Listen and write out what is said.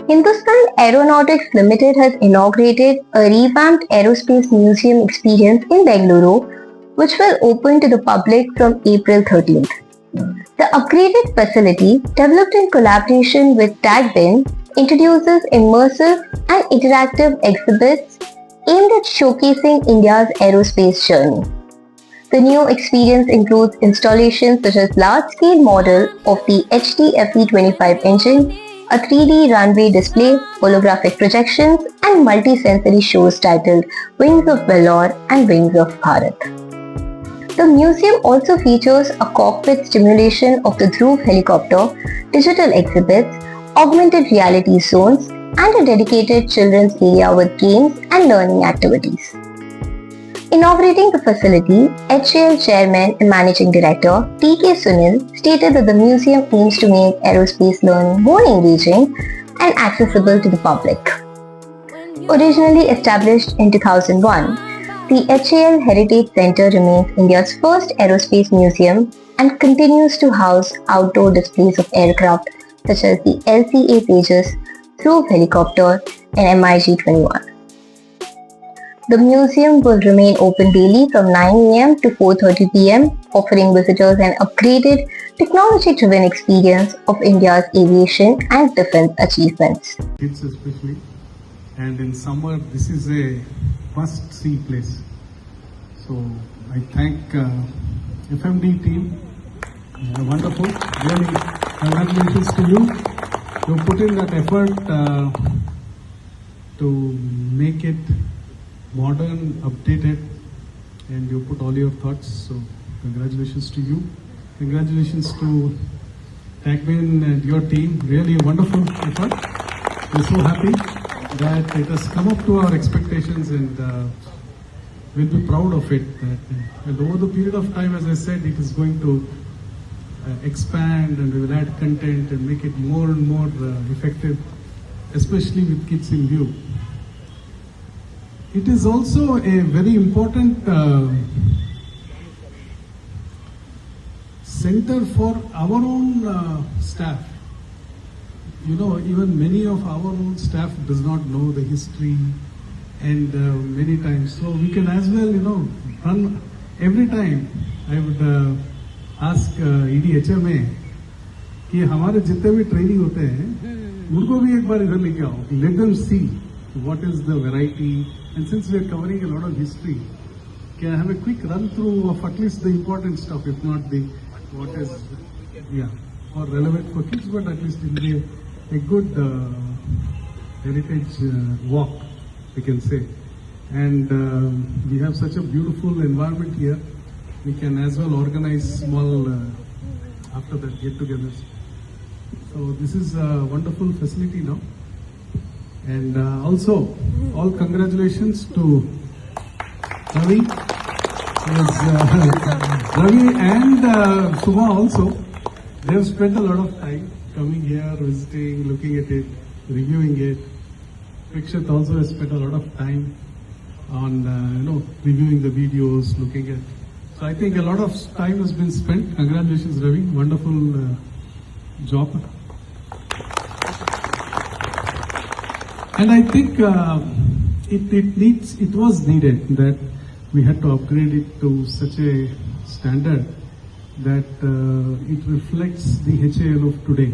Hindustan Aeronautics Limited has inaugurated a revamped aerospace museum experience in Bengaluru, which will open to the public from April 13th. The upgraded facility, developed in collaboration with Tagbin, introduces immersive and interactive exhibits aimed at showcasing India's aerospace journey. The new experience includes installations such as large-scale model of the HDFE-25 engine, a 3D runway display, holographic projections, and multi-sensory shows titled Wings of Valour and Wings of Bharat. The museum also features a cockpit simulation of the Dhruv helicopter, digital exhibits, augmented reality zones, and a dedicated children's area with games and learning activities. Inaugurating the facility, HAL Chairman and Managing Director T.K. Sunil stated that the museum aims to make aerospace learning more engaging and accessible to the public. Originally established in 2001, the HAL Heritage Center remains India's first aerospace museum and continues to house outdoor displays of aircraft such as the LCA Tejas, Dhruv helicopter, and MiG-21. The museum will remain open daily from 9 am to 4:30 pm, offering visitors an upgraded, technology-driven experience of India's aviation and defense achievements. Kids especially, and in summer this is a must-see place. So I thank FMD team, wonderful, really congratulations to you. You put in that effort to make it modern, updated, and you put all your thoughts, so congratulations to you. Congratulations to Tagbin and your team, really a wonderful effort. We're so happy that it has come up to our expectations, and we'll be proud of it. And over the period of time, as I said, it is going to expand, and we will add content and make it more and more effective, especially with kids in view. It is also a very important center for our own staff. You know, even many of our own staff does not know the history, and many times, so we can as well, run every time. I would ask EDHMA कि हमारे जितने भी training होते हैं उनको भी एक बार इधर लेके आओ, let them see what is the variety. And since we are covering a lot of history, can I have a quick run through of at least the important stuff, if not the what is, or relevant for kids, but at least it will be a good heritage walk, we can say. And we have such a beautiful environment here. We can as well organize small, after that, get-togethers. So this is a wonderful facility now. And also, all congratulations to Ravi, Ravi and Suma also. They have spent a lot of time coming here, visiting, looking at it, reviewing it. Vikshit also has spent a lot of time on, reviewing the videos, looking at. So I think a lot of time has been spent. Congratulations, Ravi. Wonderful job. And I think it was needed that we had to upgrade it to such a standard that it reflects the HAL of today.